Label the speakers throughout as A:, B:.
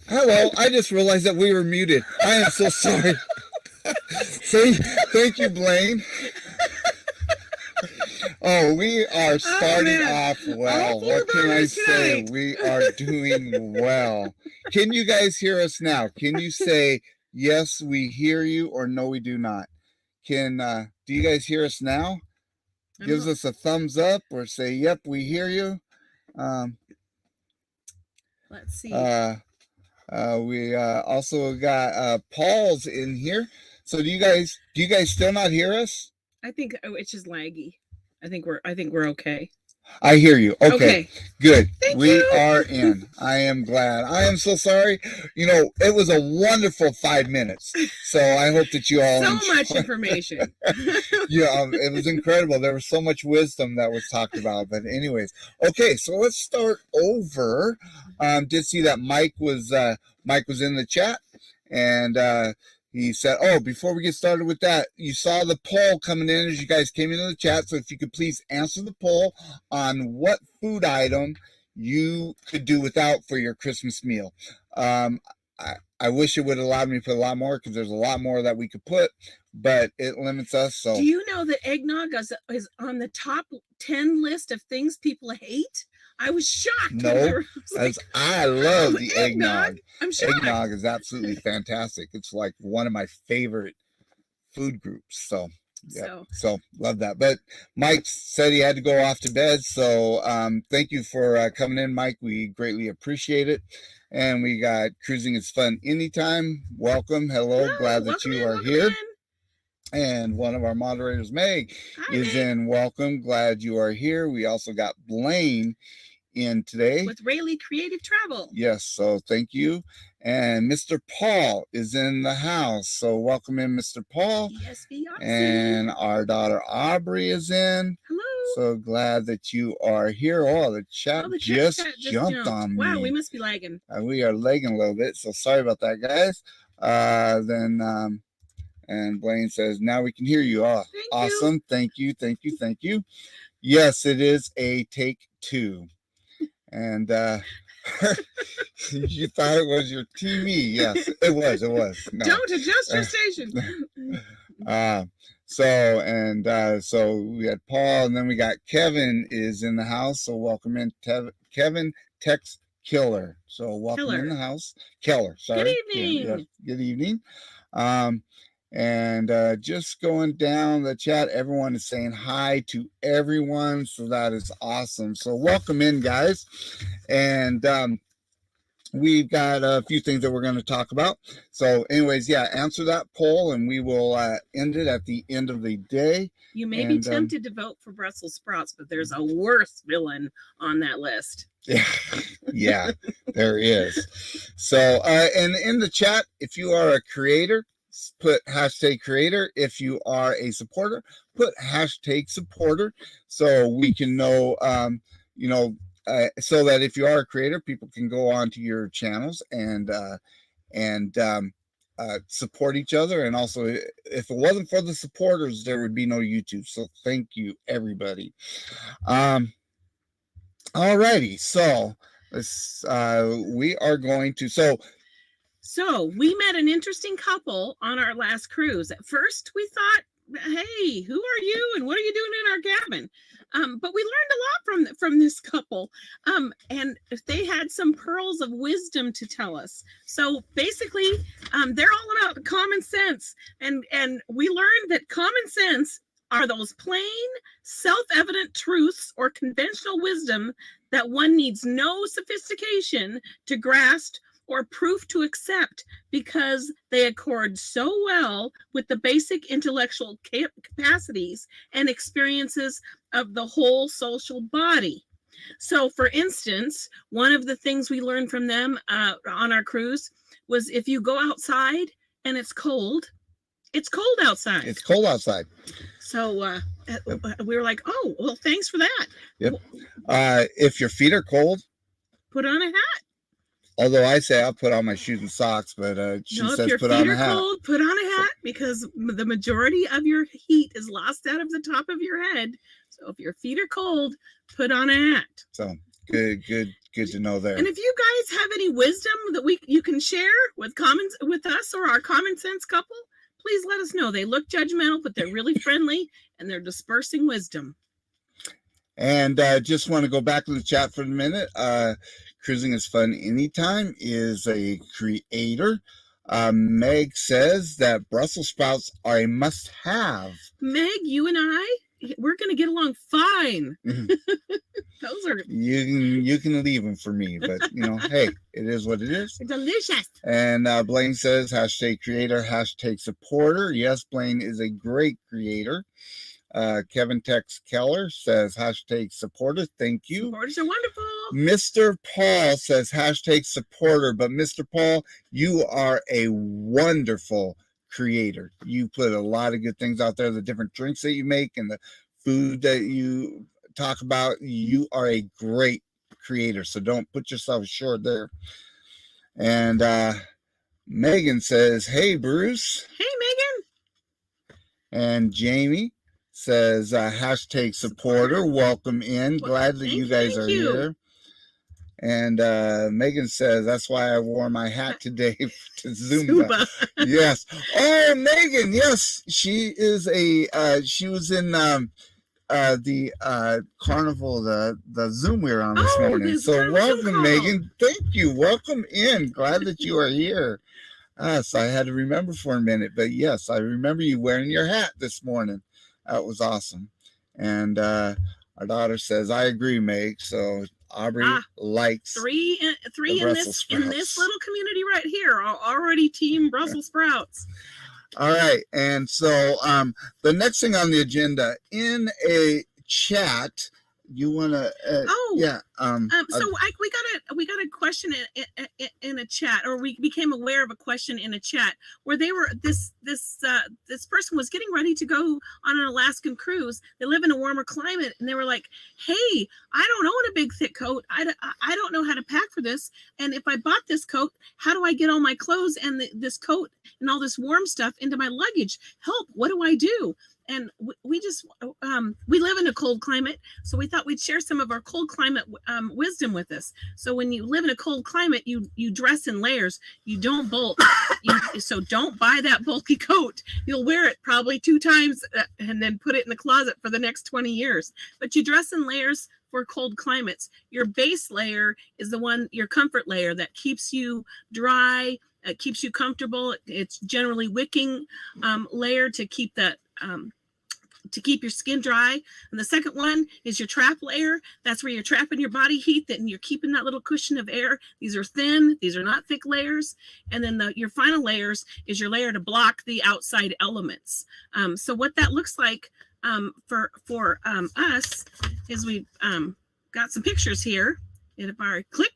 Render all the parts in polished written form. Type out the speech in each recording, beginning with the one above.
A: Hello, I just realized that we were muted. I am so sorry. Thank you, Blaine. Oh, we are starting off well. What can I say? We are doing well. Can you guys hear us now? Can you say, yes, we hear you, or no, we do not? Do you guys hear us now? Gives us a thumbs up or say, yep, we hear you.
B: Let's see.
A: We also got Paul's in here. So do you guys still not hear us?
B: I think it's just laggy. I think we're okay.
A: I hear you. Okay. Good.
B: Thank
A: we
B: you.
A: are in. I am glad. I am so sorry. You know, it was a wonderful 5 minutes. So I hope that you all
B: so much information.
A: Yeah, it was incredible. There was so much wisdom that was talked about. But anyways, okay, so let's start over. Did see that Mike was in the chat, and he said, oh, before we get started with that, you saw the poll coming in as you guys came into the chat. So if you could please answer the poll on what food item you could do without for your Christmas meal. I wish it would allow me to put a lot more, because there's a lot more that we could put, but it limits us. So
B: do you know that eggnog is on the top 10 list of things people hate? I was shocked.
A: No, I love the eggnog. I'm shocked. Eggnog is absolutely fantastic. It's like one of my favorite food groups. So yeah, so love that. But Mike said he had to go off to bed. So thank you for coming in, Mike. We greatly appreciate it. And we got Cruising is Fun Anytime. Welcome. Hello. Glad that you are here. And one of our moderators, Meg, is in. Welcome. Glad you are here. We also got Blaine in today
B: with Rayleigh Creative Travel.
A: Yes, so thank you. And Mr. Paul is in the house. So welcome in, Mr. Paul.
B: Yes, Beyonce.
A: And our daughter Aubrey is in.
B: Hello.
A: So glad that you are here. Oh, the chat, just jumped on me.
B: Wow, we must be lagging.
A: We are lagging a little bit, so sorry about that, guys. And Blaine says, now we can hear you. Oh, awesome. Thank you. Yes, it is a take 2. And you thought it was your TV. Yes, it was.
B: No. Don't adjust your station.
A: So we had Paul, and then we got Kevin is in the house. So welcome in, Kevin Tex Killer. So welcome in the house. Keller, sorry.
B: Good evening.
A: Good evening. And just going down the chat, everyone is saying hi to everyone. So that is awesome. So welcome in, guys. And we've got a few things that we're going to talk about. So anyways, yeah, answer that poll, and we will end it at the end of the day.
B: You may be tempted to vote for Brussels sprouts, but there's a worse villain on that list.
A: Yeah, there is. So, and in the chat, if you are a creator, put hashtag creator. If you are a supporter, put hashtag supporter, so we can know, so that if you are a creator, people can go onto your channels and support each other. And also, if it wasn't for the supporters, there would be no YouTube. So thank you, everybody. Alrighty, so we are going to
B: So we met an interesting couple on our last cruise. At first, we thought, "Hey, who are you, and what are you doing in our cabin?" But we learned a lot from this couple, and they had some pearls of wisdom to tell us. So basically, they're all about common sense, and we learned that common sense are those plain, self-evident truths or conventional wisdom that one needs no sophistication to grasp or proof to accept, because they accord so well with the basic intellectual capacities and experiences of the whole social body. So, for instance, one of the things we learned from them on our cruise was, if you go outside and it's cold outside.
A: It's cold outside.
B: So we were like, oh, well, thanks for that.
A: Yep. If your feet are cold,
B: put on a hat.
A: Although I say I'll put on my shoes and socks, but she says put on a hat.
B: Cold, put on a hat, because the majority of your heat is lost out of the top of your head. So if your feet are cold, put on a hat.
A: So good to know there.
B: And if you guys guys have any wisdom that you can share with us or our common sense couple, please let us know. They look judgmental, but they're really friendly and they're dispersing wisdom.
A: And just want to go back to the chat for a minute. Cruising is fun anytime is a creator. Meg says that Brussels sprouts are a must-have.
B: Meg, you and I, we're going to get along fine. Those are
A: you can leave them for me, but hey, it is what it is.
B: They're delicious.
A: And Blaine says hashtag creator, hashtag supporter. Yes, Blaine is a great creator. Kevin Tex Keller says hashtag supporter. Thank you.
B: Supporters are wonderful.
A: Mr. Paul says hashtag supporter, but Mr. Paul, you are a wonderful creator. You put a lot of good things out there, the different drinks that you make and the food that you talk about. You are a great creator, so don't put yourself short there. And Megan says, hey, Bruce.
B: Hey, Megan.
A: And Jamie says hashtag supporter. Welcome in. Glad that you guys are here. And Megan says that's why I wore my hat today to Zumba. Yes. Oh, Megan. Yes, she is she was in the carnival, the Zoom we were on this morning. So welcome, Megan. Thank you. Welcome in. Glad that you are here. So I had to remember for a minute, but yes, I remember you wearing your hat this morning. That was awesome. And our daughter says, I agree, Meg. So Aubrey likes
B: three in this little community right here are already team Brussels sprouts.
A: All right. And so the next thing on the agenda in a chat, you want to
B: so we got a question in a chat, or we became aware of a question in a chat where they were this person was getting ready to go on an Alaskan cruise. They live in a warmer climate, and they were like, hey, I don't own a big thick coat. I don't know how to pack for this, and if I bought this coat, how do I get all my clothes and this coat and all this warm stuff into my luggage? Help, what do I do? And we just we live in a cold climate, so we thought we'd share some of our cold climate wisdom with us. So when you live in a cold climate, you dress in layers. You don't bulk. So don't buy that bulky coat. You'll wear it probably 2 times and then put it in the closet for the next 20 years. But you dress in layers for cold climates. Your base layer is your comfort layer that keeps you dry. It keeps you comfortable. It's generally wicking layer to keep that. To keep your skin dry. And the second one is your trap layer. That's where you're trapping your body heat, and you're keeping that little cushion of air. These are thin, these are not thick layers. And then your final layers is your layer to block the outside elements. So what that looks like for us is we've got some pictures here. And if I click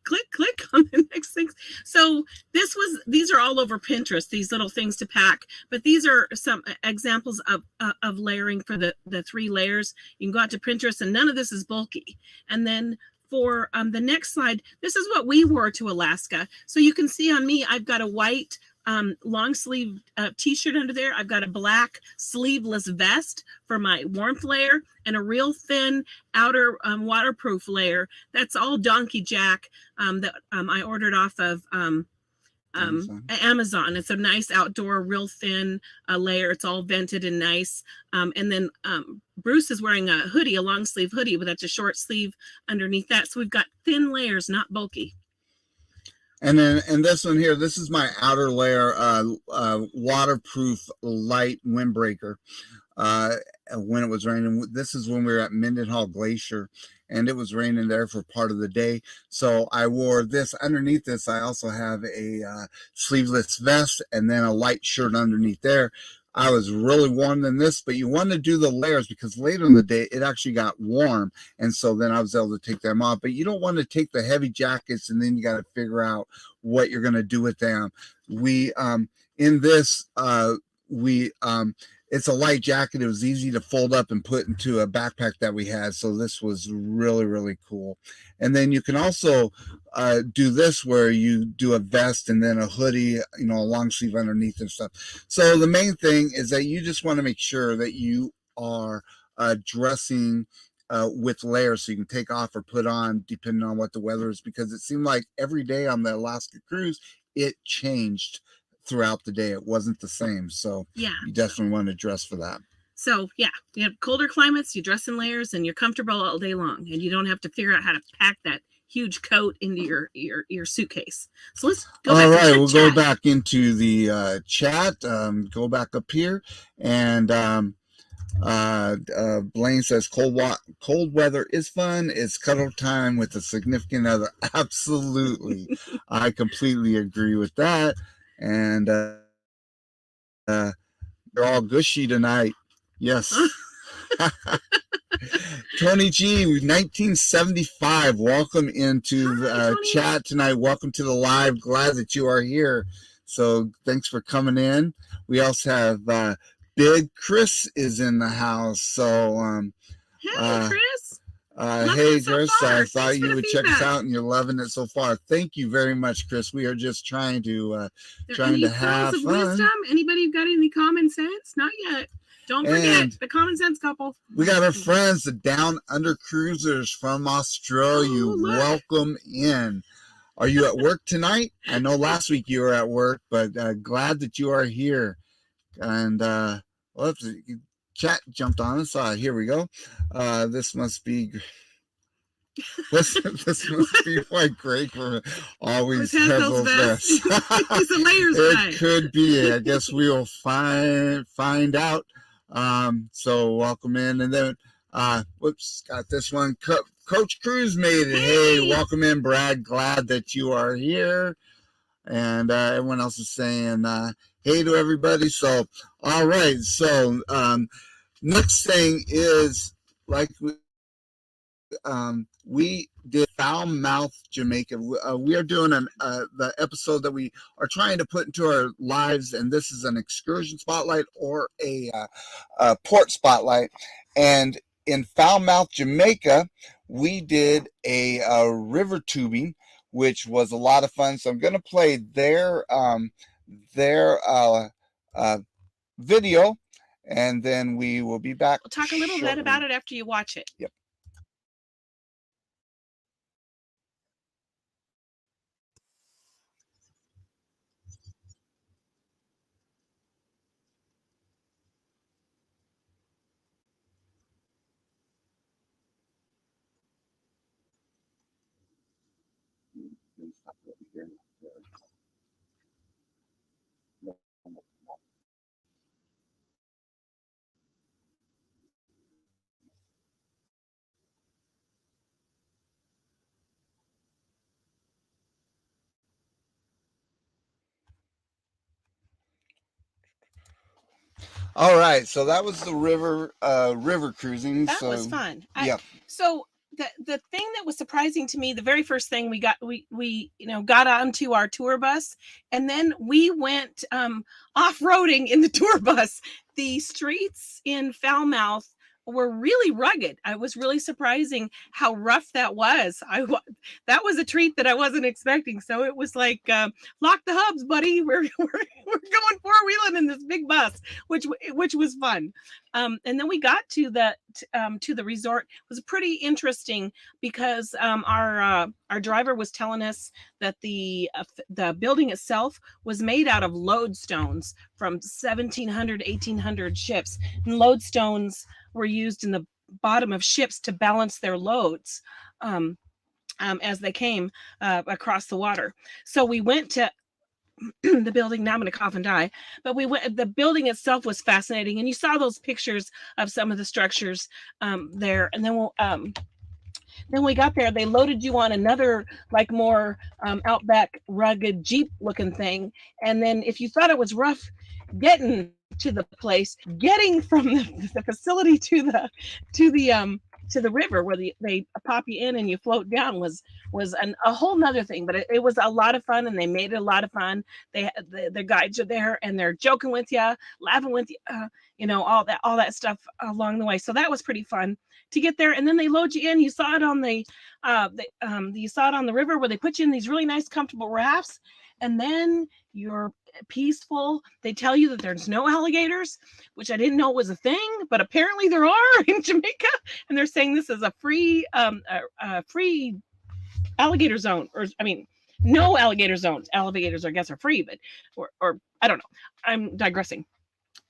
B: on the next things. So these are all over Pinterest, these little things to pack, but these are some examples of layering for the 3 layers. You can go out to Pinterest, and none of this is bulky. And then for the next slide, this is what we wore to Alaska. So you can see on me, I've got a white long sleeve t-shirt under there. I've got a black sleeveless vest for my warmth layer and a real thin outer waterproof layer. That's all Donkey Jack that I ordered off of Amazon. It's a nice outdoor, real thin layer. It's all vented and nice. And then Bruce is wearing a hoodie, a long sleeve hoodie, but that's a short sleeve underneath that. So we've got thin layers, not bulky.
A: And then, and this one here, this is my outer layer, waterproof light windbreaker. When it was raining, this is when we were at Mendenhall Glacier, and it was raining there for part of the day. So I wore this. Underneath this, I also have a sleeveless vest and then a light shirt underneath there. I was really warm than this, but you want to do the layers because later in the day it actually got warm, and so then I was able to take them off. But you don't want to take the heavy jackets and then you got to figure out what you're going to do with them. We in this it's a light jacket. It was easy to fold up and put into a backpack that we had. So this was really, really cool. And then you can also do this where you do a vest and then a hoodie, a long sleeve underneath and stuff. So the main thing is that you just want to make sure that you are dressing with layers, so you can take off or put on depending on what the weather is, because it seemed like every day on the Alaska cruise it changed throughout the day. It wasn't the same, so
B: yeah,
A: you definitely want to dress for that.
B: So yeah, you have colder climates, you dress in layers, and you're comfortable all day long, and you don't have to figure out how to pack that huge coat into your suitcase. So let's go back.
A: All right,
B: to
A: we'll
B: chat.
A: go back into the chat. Go back up here, and Blaine says cold weather is fun. It's cuddle time with a significant other. Absolutely, I completely agree with that. And they're all gushy tonight. Yes. Tony G, 1975. Welcome into the chat tonight. Welcome to the live. Glad that you are here. So thanks for coming in. We also have Big Chris is in the house. So
B: hey, Chris.
A: Hey, Chris. I thought you would check us out, and you're loving it so far. Thank you very much, Chris. We are just trying to have fun.
B: Wisdom? Anybody got any common sense? Not yet. Don't forget the common sense couple.
A: We got our friends, the Down Under Cruisers from Australia. Welcome in. Are you at work tonight? I know last week you were at work, but glad that you are here. And chat jumped on us. Here we go. This must be why Greg always has those vests.
B: He's a layers guy.
A: It could be. I guess we will find out. So welcome in, and then got this one. Coach Cruz made it. Hey, welcome in, Brad. Glad that you are here. And everyone else is saying hey to everybody. So all right. So next thing is, like we did Falmouth, Jamaica. We are doing the episode that we are trying to put into our lives, and this is an excursion spotlight or a port spotlight. And in Falmouth, Jamaica, we did a river tubing, which was a lot of fun. So I'm going to play their video, and then we will be back.
B: We'll talk a little bit about it after you watch it.
A: Yep. All right, so that was the river cruising.
B: That was fun.
A: Yeah.
B: So the thing that was surprising to me, the very first thing we got onto our tour bus, and then we went off-roading in the tour bus. The streets in Falmouth were really rugged. I was really surprising how rough that was. That was a treat that I wasn't expecting. So it was like, lock the hubs, buddy. We're going four-wheeling in this big bus, which was fun. And then we got to the resort. It was pretty interesting because our driver was telling us that the building itself was made out of lodestones from 1700, 1800 ships, and lodestones were used in the bottom of ships to balance their loads as they came across the water. So we went to the building. Now I'm going to cough and die. But the building itself was fascinating, and you saw those pictures of some of the structures there. And then we got there, they loaded you on another like more outback rugged Jeep looking thing. And then if you thought it was rough getting to the place, getting from the facility to the river where they pop you in and you float down was a whole nother thing. But it was a lot of fun, and they made it a lot of fun. The guides are there, and they're joking with you, laughing with you, all that stuff along the way. So that was pretty fun to get there. And then they load you in. You saw it on you saw it on the river where they put you in these really nice, comfortable rafts. And then you're peaceful. They tell you that there's no alligators, which I didn't know was a thing, but apparently there are in Jamaica, and they're saying this is a free free alligator zone, or I mean, no alligator zones. Alligators, I guess, are free, but or I don't know. I'm digressing.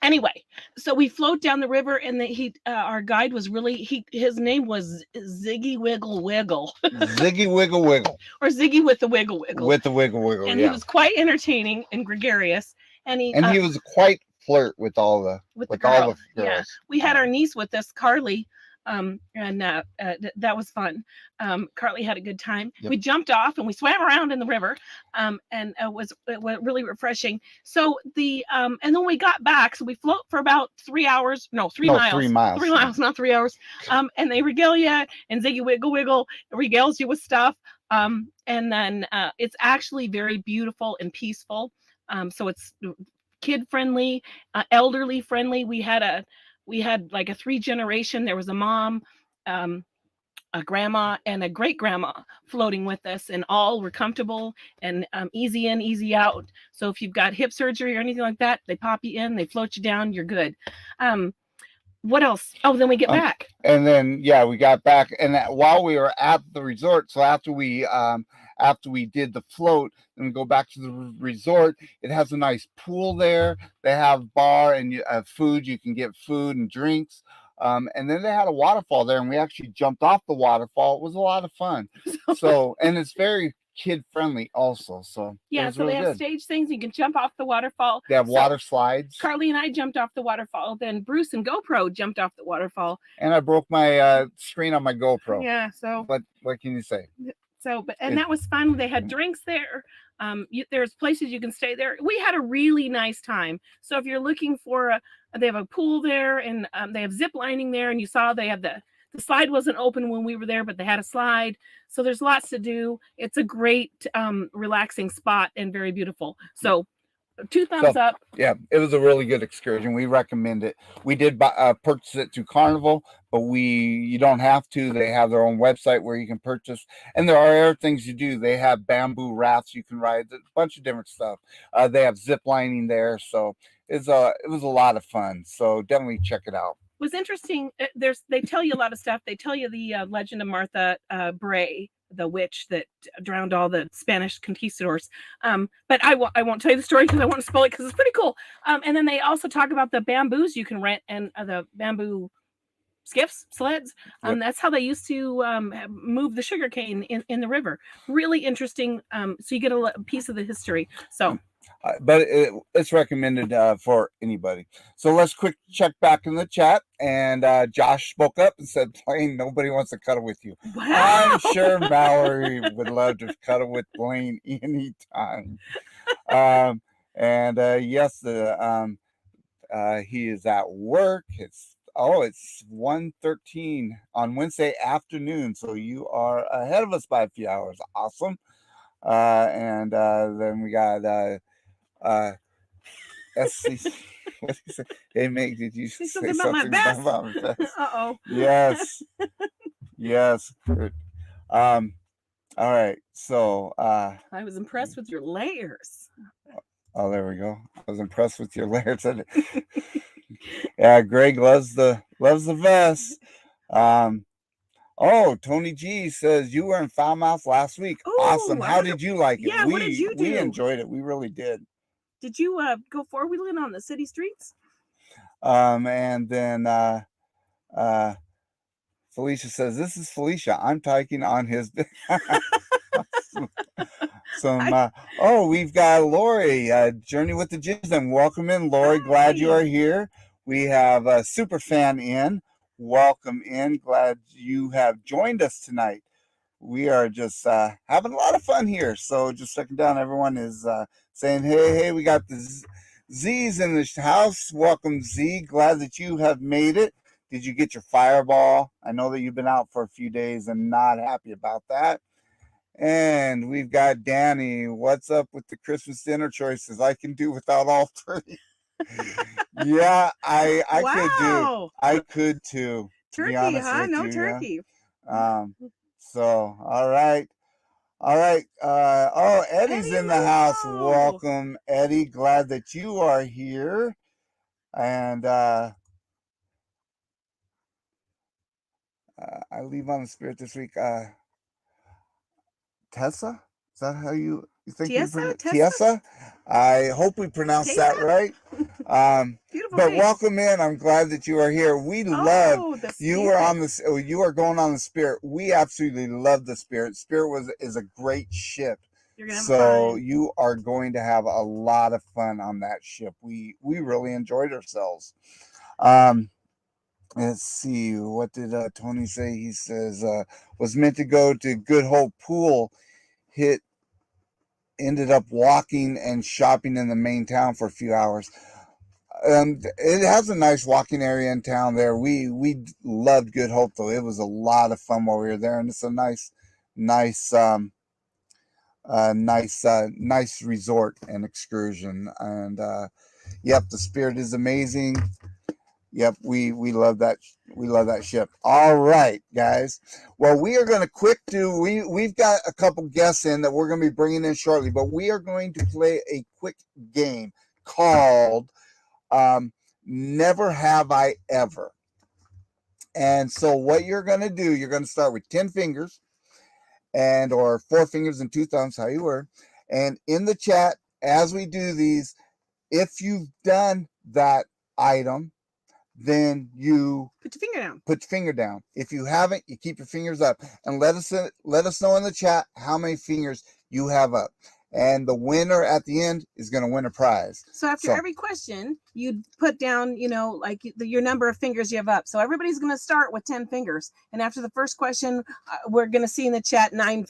B: Anyway, so we float down the river, and our guide was his name was Ziggy Wiggle Wiggle.
A: Ziggy Wiggle Wiggle.
B: Or Ziggy with the Wiggle Wiggle.
A: With the Wiggle Wiggle,
B: and
A: yeah.
B: He was quite entertaining and gregarious, and he
A: was quite flirt with all the girls.
B: Yeah, we had our niece with us, Carly. That was fun. Carly had a good time. Yep. We jumped off and we swam around in the river, and it was really refreshing. So and then we got back, so we float for about 3 hours. No, 3 miles.
A: 3 miles.
B: 3 miles, not 3 hours. And they regale you, and Ziggy Wiggle Wiggle regales you with stuff. And then it's actually very beautiful and peaceful. So it's kid friendly, elderly friendly. We had like a 3-generation. There was a mom, a grandma, and a great grandma floating with us, and all were comfortable and easy in, easy out. So if you've got hip surgery or anything like that, they pop you in, they float you down, you're good. What else? Oh, then we get back.
A: And then we got back, and while we were at the resort, so after we did the float and we go back to the resort, it has a nice pool there. They have bar and food. You can get food and drinks. And then they had a waterfall there, and we actually jumped off the waterfall. It was a lot of fun. So, and it's very kid friendly also. So
B: yeah, so really they have stage things. You can jump off the waterfall.
A: They have water slides.
B: Carly and I jumped off the waterfall. Then Bruce and GoPro jumped off the waterfall.
A: And I broke my screen on my GoPro.
B: Yeah. So
A: what can you say?
B: So, that was fun. They had drinks there. There's places you can stay there. We had a really nice time. So if you're looking for they have a pool there, and they have zip lining there, and you saw they have the slide wasn't open when we were there, but they had a slide. So there's lots to do. It's a great relaxing spot and very beautiful. So 2 thumbs up.
A: Yeah, it was a really good excursion. We recommend it. We did purchase it through Carnival, but you don't have to. They have their own website where you can purchase, and there are other things you do. They have bamboo rafts you can ride, a bunch of different stuff. They have zip lining there, so it was a lot of fun. So definitely check it out.
B: It was interesting. They tell you a lot of stuff. They tell you the legend of Martha Bray, the witch that drowned all the Spanish conquistadors. But I won't tell you the story because I want to spoil it because it's pretty cool. And then they also talk about the bamboos you can rent and the bamboo sleds. That's how they used to move the sugarcane in the river. Really interesting. So you get a piece of the history. So.
A: But it's recommended for anybody. So let's quick check back in the chat. And Josh spoke up and said, Blaine, nobody wants to cuddle with you.
B: Wow.
A: I'm sure Mallory would love to cuddle with Blaine anytime. Yes, he is at work. It's 1:13 on Wednesday afternoon. So you are ahead of us by a few hours. Awesome. Then we got SC. What did you say? Hey, Meg, did you say something about my vest?
B: Uh-oh.
A: Yes. Good. All right. So
B: I was impressed with your layers.
A: Oh, there we go. I was impressed with your layers. Yeah, Greg loves the vest. Tony G says you were in Falmouth last week. Ooh, awesome. How did you like it?
B: Yeah, what did you do?
A: We enjoyed it. We really did.
B: Did you go four-wheeling on the city streets?
A: And then Felicia says, this is Felicia. I'm tyking on his. We've got Lori, Journey with the Jizz, and welcome in, Lori. Hi. Glad you are here. We have a super fan in. Welcome in. Glad you have joined us tonight. We are just having a lot of fun here. So just checking down. Everyone is saying, hey, we got the Z's in the house. Welcome, Z. Glad that you have made it. Did you get your fireball? I know that you've been out for a few days and not happy about that. And we've got Danny. What's up with the Christmas dinner choices? I can do without all three. Yeah, I could too.
B: Turkey, huh? No turkey.
A: So, all right. All right. Eddie's
B: Eddie
A: in the house.
B: Lugo.
A: Welcome, Eddie. Glad that you are here. And I leave on the spirit this week. Tessa? Is that how you think you
B: Tiesa?
A: pronounce
B: Tessa?
A: Tiesa? I hope we pronounced that
B: Tessa?
A: right.
B: Beautiful
A: But
B: name.
A: welcome in. I'm glad that you are here. We love
B: Oh, the
A: you were
B: spirit.
A: on this. You are going on the spirit. We absolutely love the spirit. Spirit is a great ship.
B: You're gonna have
A: So
B: fun.
A: you are going to have a lot of fun on that ship. We really enjoyed ourselves. Let's see. What did Tony say? He says was meant to go to Good Hope Pool. Ended up walking and shopping in the main town for a few hours. It has a nice walking area in town there. We loved Good Hope though. It was a lot of fun while we were there, and it's a nice nice resort and excursion. And yep, the spirit is amazing. Yep, we love that. We love that ship. All right, guys. Well, we are going to we've got a couple guests in that we're going to be bringing in shortly, but we are going to play a quick game called Never Have I Ever. And so what you're going to do, you're going to start with 10 fingers or 4 fingers and 2 thumbs, how you were. And in the chat, as we do these, if you've done that item, then you
B: Put your finger down.
A: Put your finger down. If you haven't, you keep your fingers up, and let us know in the chat how many fingers you have up. And the winner at the end is going to win a prize.
B: So after every question, you put down, like your number of fingers you have up. So everybody's going to start with 10 fingers. And after the first question, we're going to see in the chat 9,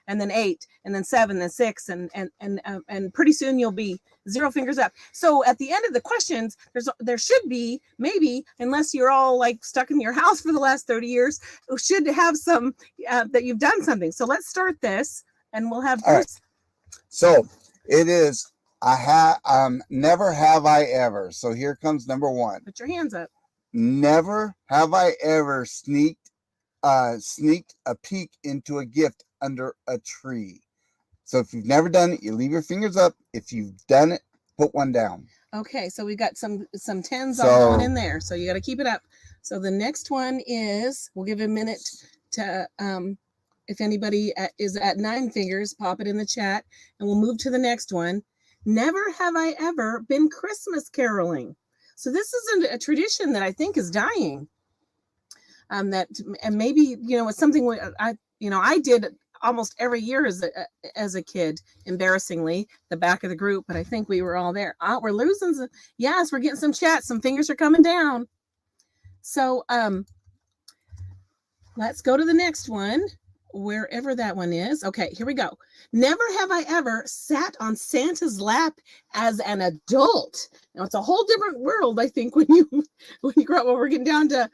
B: and then 8, and then 7, then 6, and pretty soon you'll be 0 fingers up. So at the end of the questions, there should be, maybe, unless you're all like stuck in your house for the last 30 years, should have some that you've done something. So let's start this, and we'll have Bruce.
A: So it is never have I ever. So here comes number 1.
B: Put your hands up.
A: Never have I ever sneaked a peek into a gift under a tree. So if you've never done it, you leave your fingers up. If you've done it, put one down. Okay, so we got some 10s all going in there. So you got to keep it up. So the next one is, we'll give a minute to if anybody is at 9 fingers, pop it in the chat, and we'll move to the next one. Never have I ever been Christmas caroling. So this is a tradition that I think is dying. And maybe it's something I did almost every year as a kid. Embarrassingly, the back of the group, but I think we were all there. We're losing. Yes, we're getting some chat. Some fingers are coming down. So let's go to the next one. Wherever that one is. Okay, here we go. Never have I ever sat on Santa's lap as an adult. Now it's a whole different world, I think, when you grow up. Well, we're getting down to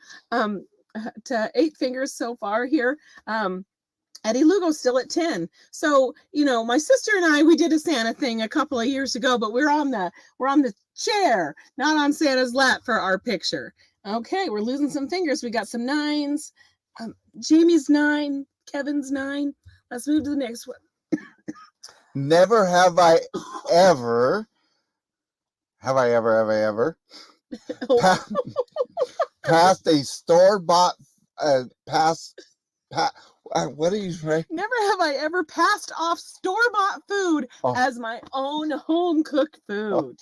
A: 8 fingers so far here. Eddie Lugo's still at 10. So, my sister and I, we did a Santa thing a couple of years ago, but we're on the chair, not on Santa's lap for our picture. Okay, we're losing some fingers. We got some 9s. Jamie's 9. Kevin's 9. Let's move to the next one. Never have I ever passed a store-bought what are you saying? Never have I ever passed off store-bought food as my own home-cooked food.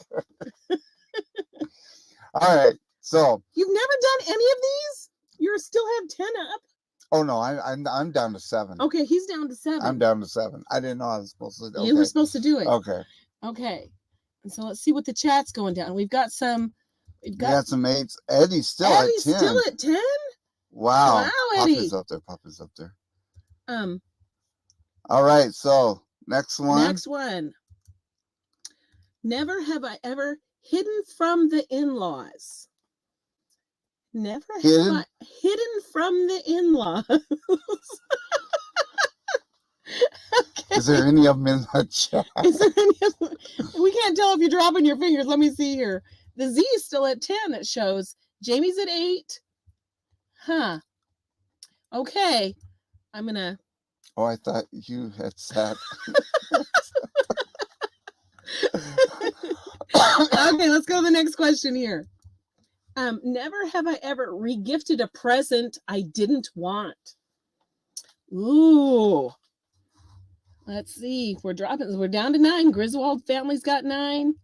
A: All right, so you've never done any of these? You still have 10 up? Oh no, I'm down to 7. Okay, he's down to 7. I'm down to 7. I didn't know I was supposed to. Okay. You were supposed to do it. Okay. And so let's see what the chat's going down. We've got some 8s. Eddie's still at 10. Wow, Eddie. Papa's up there. All right, so next one. Never have I ever hidden from the in-laws. Never have I hidden from the in-laws. Okay. Is there any of them in the chat? We can't tell if you're dropping your fingers. Let me see here. The Z is still at 10, it shows. Jamie's at 8. Huh. Okay. I'm going to Oh, I thought you had sat.
B: Okay, let's go to the next question here. Never have I ever regifted a present I didn't want. Ooh. Let's see. We're down to 9. Griswold family's got 9.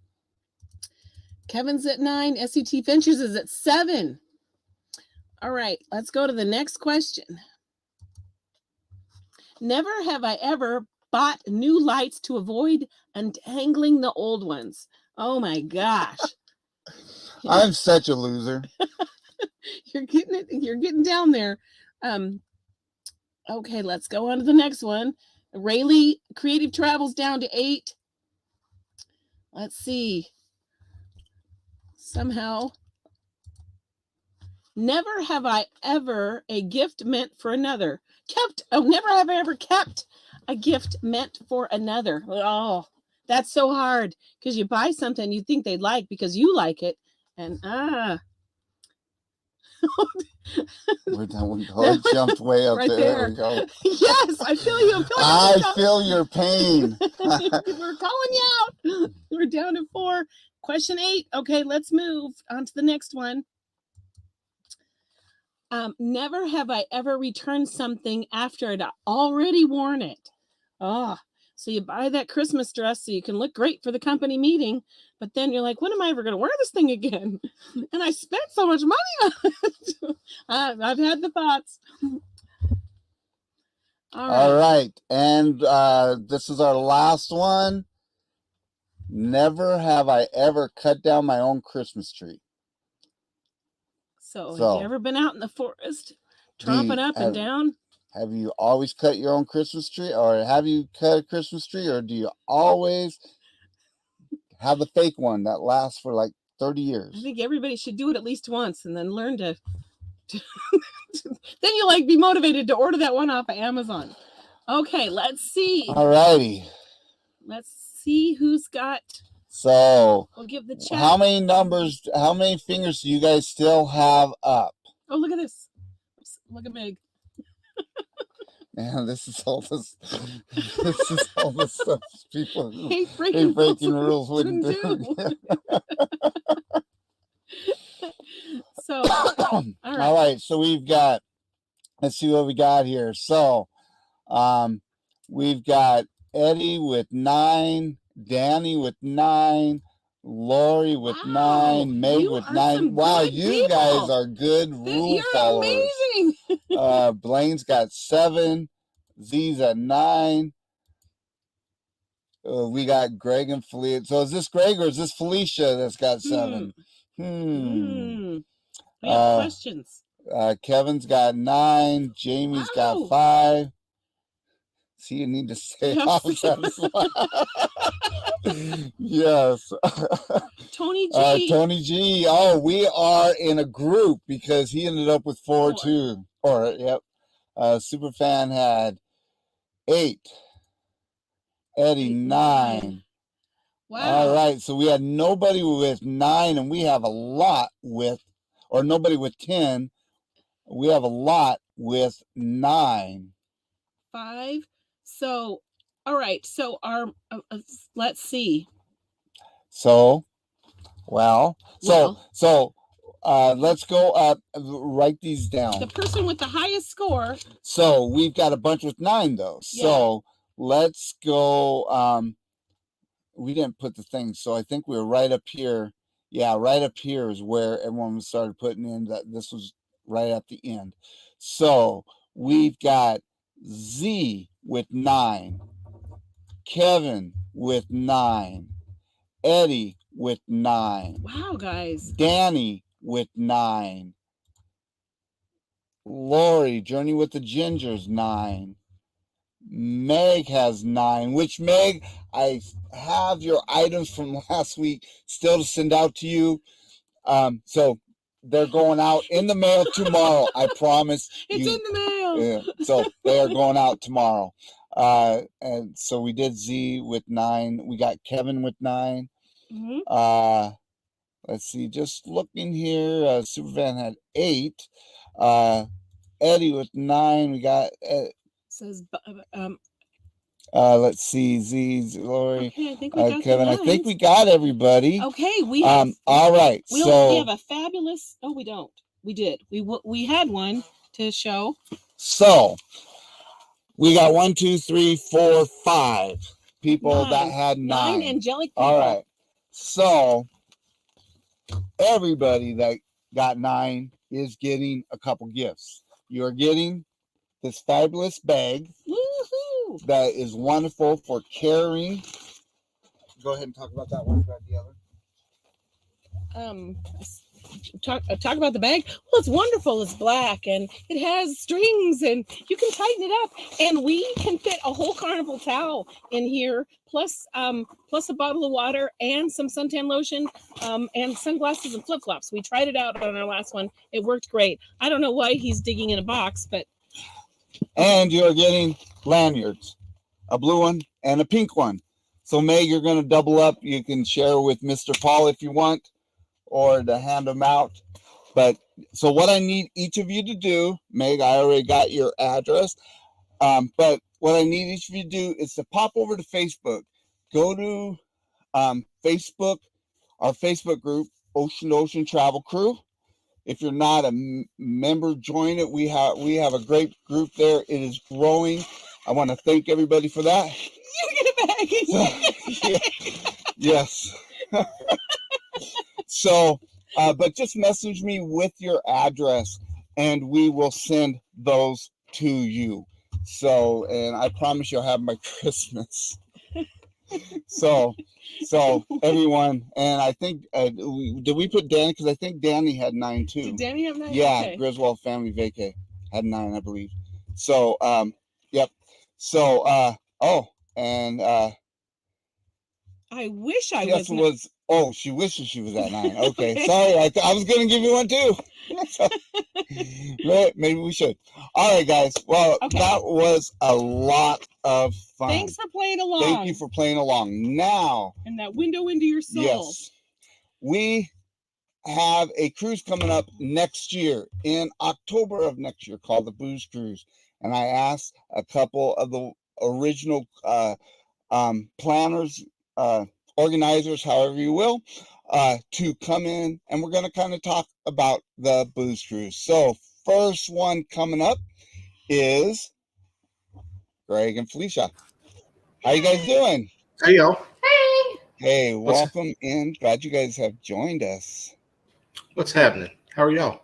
B: Kevin's at 9. SUT Ventures is at 7. All right, let's go to the next question. Never have I ever bought new lights to avoid untangling the old ones. Oh my gosh.
A: I'm such a loser.
B: You're getting down there. Okay, let's go on to the next one. Rayleigh Creative Travels down to 8. Let's see. Somehow. Never have I ever a gift meant for another. Never have I ever kept a gift meant for another. Oh, that's so hard because you buy something you think they'd like because you like it. And
A: We're done. It jumped way up
B: Right
A: there.
B: there.
A: We go.
B: Yes, I feel you.
A: I feel your pain.
B: We're calling you out. We're down to 4. Question 8. Okay, let's move on to the next one. Never have I ever returned something after I'd already worn it. Oh, so you buy that Christmas dress so you can look great for the company meeting, but then you're like, when am I ever going to wear this thing again? And I spent so much money on it. I've had the thoughts.
A: All right. And this is our last one. Never have I ever cut down my own Christmas tree.
B: So have you ever been out in the forest, tromping up and down?
A: Have you always cut your own Christmas tree, or have you cut a Christmas tree, or do you always have the fake one that lasts for like 30 years?
B: I think everybody should do it at least once and then learn to then you'll be motivated to order that one off of Amazon. Okay, let's see.
A: All righty.
B: Let's see who's got.
A: So
B: we'll give the chat.
A: How many fingers do you guys still have up?
B: Oh, look at this. Look at Meg.
A: Man, this is all the stuff people
B: hate breaking
A: rules wouldn't do.
B: So,
A: all right. So we've got, let's see what we got here. So, we've got Eddie with 9, Danny with 9, Lori with 9, Meg with 9. Wow, you guys are good rule followers.
B: Amazing.
A: Blaine's got 7, Z's at 9. We got Greg and Felicia. So is this Greg or is this Felicia that's got 7?
B: We have questions.
A: Kevin's got 9. Jamie's got 5. See, you need to say yes.
B: Tony G.
A: Tony G. Oh, we are in a group because he ended up with 4 too. Yep. Superfan had 8. Eddie 9.
B: Wow.
A: All right. So we had nobody with 9, and we have a lot with, or nobody with 10. We have a lot with 9.
B: 5. So, all right. So our let's see.
A: So, let's go up. Write these down.
B: The person with the highest score.
A: So we've got a bunch with 9 though. Yeah. So let's go. We didn't put the thing, so I think we were right up here. Yeah, right up here is where everyone started putting in that. This was right at the end. So we've got Z with 9, Kevin with 9, Eddie with 9.
B: Wow, guys.
A: Danny with 9. Lori, Journey with the Gingers, 9. Meg has 9, which Meg, I have your items from last week still to send out to you. So they're going out in the mail tomorrow. I promise.
B: It's in the mail.
A: Yeah, so they are going out tomorrow. And so we did Z with 9. We got Kevin with 9.
B: Mm-hmm.
A: Let's see. Just looking here, Superfan had 8. Eddie with 9. We got
B: says,
A: Let's see, Z, Lori,
B: okay, I think we got
A: Kevin.
B: the
A: I think
B: lines.
A: we got everybody.
B: Okay, we have.
A: All right.
B: We have a fabulous. Oh, we don't. We did. We had one to show.
A: So we got 1, 2, 3, 4, 5 people that had 9.
B: 9 angelic people.
A: All right. So everybody that got 9 is getting a couple gifts. You're getting this fabulous bag.
B: Woohoo!
A: That is wonderful for carrying. Go ahead and talk about that one. About the other.
B: Talk about the bag. Well, it's wonderful. It's black and it has strings and you can tighten it up. And we can fit a whole carnival towel in here, plus a bottle of water and some suntan lotion, and sunglasses and flip flops. We tried it out on our last one. It worked great. I don't know why he's digging in a box, but.
A: And you're getting lanyards, a blue one and a pink one. So Meg, you're going to double up. You can share with Mr. Paul if you want, or to hand them out. But so what I need each of you to do, Meg, I already got your address. But what I need each of you to do is to pop over to Facebook. Go to Facebook, our Facebook group, Ocean to Ocean Travel Crew. If you're not a member, join it. We have a great group there. It is growing. I want to thank everybody for that.
B: You get a bag.
A: So, yeah, yes. So, but just message me with your address and we will send those to you. So, and I promise you'll have my Christmas. So everyone, and I think, did we put Danny? Because I think Danny had 9 too.
B: Did Danny have 9?
A: Yeah,
B: okay.
A: Griswold Family Vacay had 9, I believe. So, yep. So, and
B: I wish I
A: was. Oh, she wishes she was at 9. Okay, sorry. I was going to give you one too. So, maybe we should. All right, guys. Well, that was a lot of fun.
B: Thanks for playing along.
A: Thank you for playing along. Now,
B: and that window into your soul.
A: Yes, we have a cruise coming up next year in October of next year called the Booze Cruise, and I asked a couple of the original planners, organizers, however you will, to come in, and we're going to kind of talk about the Booze Cruise. So first one coming up is Greg and Felicia. How you guys doing?
C: Hey, y'all.
A: Hey, welcome in. Glad you guys have joined us.
C: What's happening? How are y'all?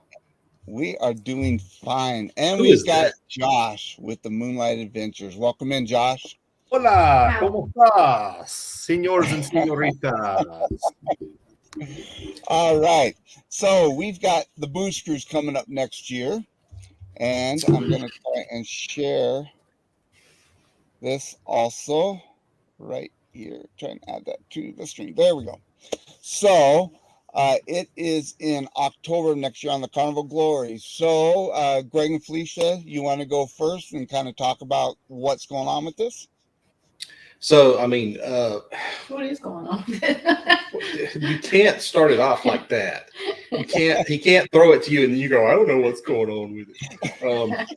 A: We are doing fine. And
C: Who
A: we've got
C: that?
A: Josh with the Moonlight Adventures. Welcome in, Josh.
C: Hola, ¿cómo estás, señores and señoritas?
A: All right. So we've got the Booze Cruise coming up next year. And I'm going to try and share this also right here. Try and add that to the stream. There we go. So it is in October next year on the Carnival Glory. So Greg and Felicia, you want to go first and kind of talk about what's going on with this?
C: So, I mean,
D: what is going on?
C: You can't start it off like that. You can't. He can't throw it to you and then you go, I don't know what's going on with it.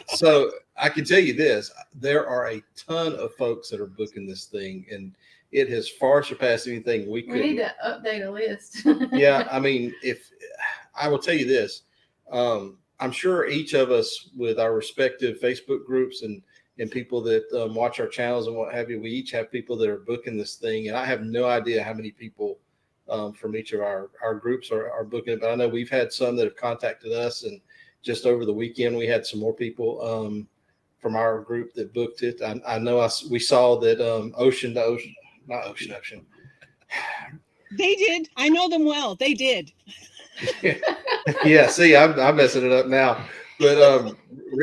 C: So I can tell you this: there are a ton of folks that are booking this thing, and it has far surpassed anything we could.
D: We need to update a list.
C: Yeah, I mean, if I will tell you this, I'm sure each of us with our respective Facebook groups and people that watch our channels and what have you, we each have people that are booking this thing. And I have no idea how many people from each of our groups are booking it. But I know we've had some that have contacted us. And just over the weekend, we had some more people from our group that booked it. I know we saw that Ocean to Ocean, not Ocean to Ocean.
B: They did. I know them well. They did.
C: Yeah, see, I'm messing it up now. But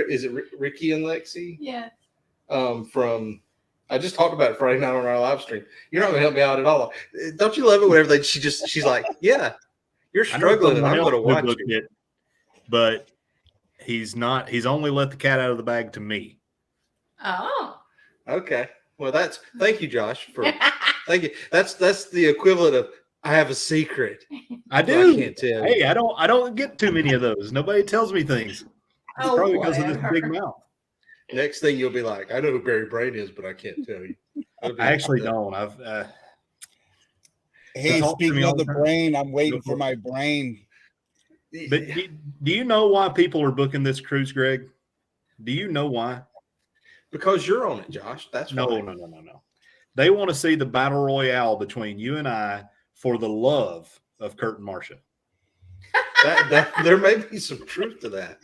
C: is it Ricky and Lexi?
D: Yeah.
C: From I just talked about it Friday night on our live stream. You're not gonna help me out at all. Don't you love it whenever she's like, yeah, you're struggling and I'm gonna watch it.
E: But he's not. He's only let the cat out of the bag to me.
D: Oh.
C: Okay. Well, thank you, Josh, for thank you. That's the equivalent of I have a secret.
E: I do.
C: I can't tell.
E: Hey, I don't get too many of those. Nobody tells me things. It's
D: Oh,
E: probably because of this
D: whatever.
E: big mouth.
C: Next thing you'll be like, I know who Barry Brain is, but I can't tell you. That'll be
E: I actually
C: like that.
E: don't. I've
A: Hey,
E: Talk to me
A: speaking
E: all
A: of the
E: the time.
A: brain, I'm waiting
E: Go
A: for
E: for it.
A: my brain.
E: But do you know why people are booking this cruise, Greg? Do you know why?
C: Because you're on it, Josh. That's
E: No,
C: why.
E: no. They want to see the battle royale between you and I for the love of Kurt and Marcia.
C: That there may be some truth to that,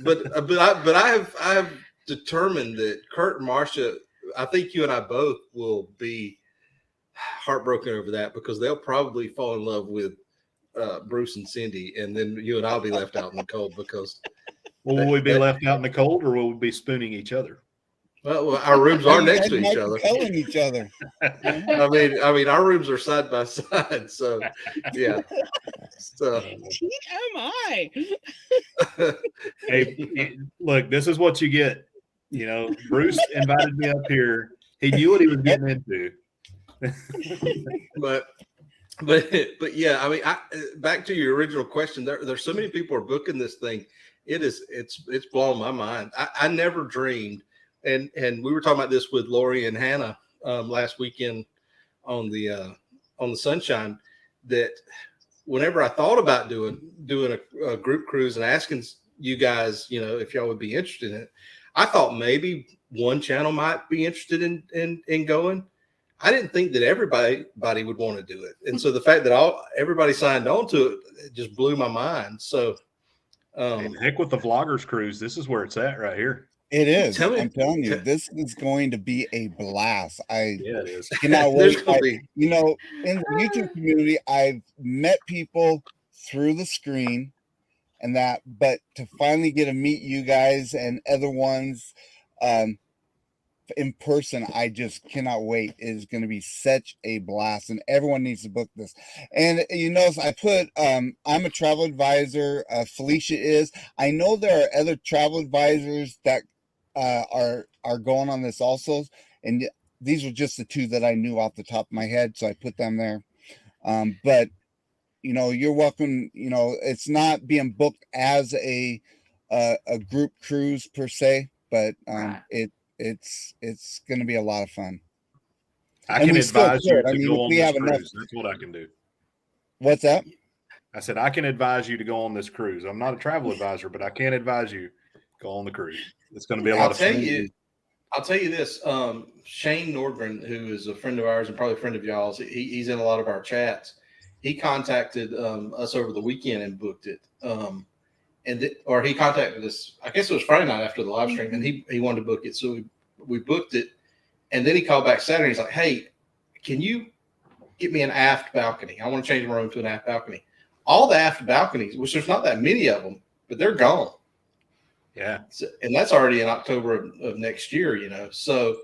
C: but I have determined that Kurt and Marcia. I think you and I both will be heartbroken over that because they'll probably fall in love with Bruce and Cindy, and then you and I'll be left out in the cold because.
E: Will we be left out in the cold, or will we be spooning each other?
C: Well, our rooms are next to
A: You
C: each
A: guys might
C: other.
A: be Telling each other.
C: I mean, our rooms are side by side. So, yeah. So,
B: TMI.
E: Hey, look, this is what you get. You know, Bruce invited me up here. He knew what he was getting into.
C: but yeah, I mean, back to your original question. There's so many people are booking this thing. It's blowing my mind. I never dreamed, and we were talking about this with Lori and Hannah last weekend on the Sunshine, that whenever I thought about doing a group cruise and asking you guys, you know, if y'all would be interested in it, I thought maybe one channel might be interested in going. I didn't think that everybody would want to do it, and so the fact that everybody signed on to it just blew my mind. So,
E: And heck with the vloggers cruise, this is where it's at right here.
A: It is.
C: Tell me-
A: I'm telling you, this is going to be a blast. I
E: Yeah, it is.
A: cannot
C: there's
A: wait.
C: gonna be
A: You know, in the YouTube community, I've met people through the screen and that, but to finally get to meet you guys and other ones in person, I just cannot wait. It is going to be such a blast, and everyone needs to book this. And you know, I put I'm a travel advisor. Felicia is. I know there are other travel advisors that are going on this also, and these are just the two that I knew off the top of my head, so I put them there. But you know, you're welcome. You know, it's not being booked as a group cruise per se, but
D: Right.
A: it's going to be a lot of fun.
E: I
A: And
E: can
A: we still
E: advise you
A: could. I
E: to
A: mean,
E: go
A: if
E: on
A: we
E: this
A: have enough-
E: cruise. That's what I can do.
A: What's that?
E: I said I can advise you to go on this cruise. I'm not a travel advisor, but I can advise you go on the cruise. It's going to be a lot
C: I'll
E: of
C: tell
E: fun.
C: you. I'll tell you this. Shane Nordgren, who is a friend of ours and probably a friend of y'all's, he's in a lot of our chats. He contacted us over the weekend and booked it. Or he contacted us, I guess it was Friday night after the live stream, and he wanted to book it. So we booked it. And then he called back Saturday. He's like, hey, can you get me an aft balcony? I want to change my room to an aft balcony. All the aft balconies, which there's not that many of them, but they're gone.
E: Yeah.
C: So, and that's already in October of next year, you know. So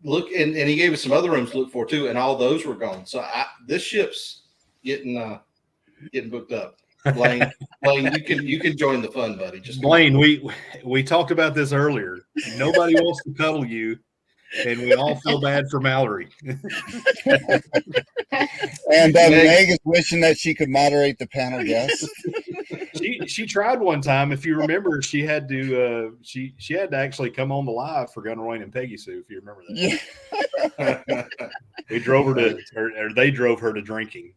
C: look, and he gave us some other rooms to look for too, and all those were gone. So this ship's getting booked up. Blaine, you can join the fun, buddy. Just
E: Blaine, we talked about this earlier. Nobody wants to cuddle you, and we all feel bad for Mallory.
A: And
C: Meg-
A: Meg is wishing that she could moderate the panel guests.
E: She tried one time. If you remember, she had to she had to actually come on the live for Gunnar Wayne and Peggy Sue. If you remember that,
A: Yeah.
E: we drove her to, or they drove her to drinking.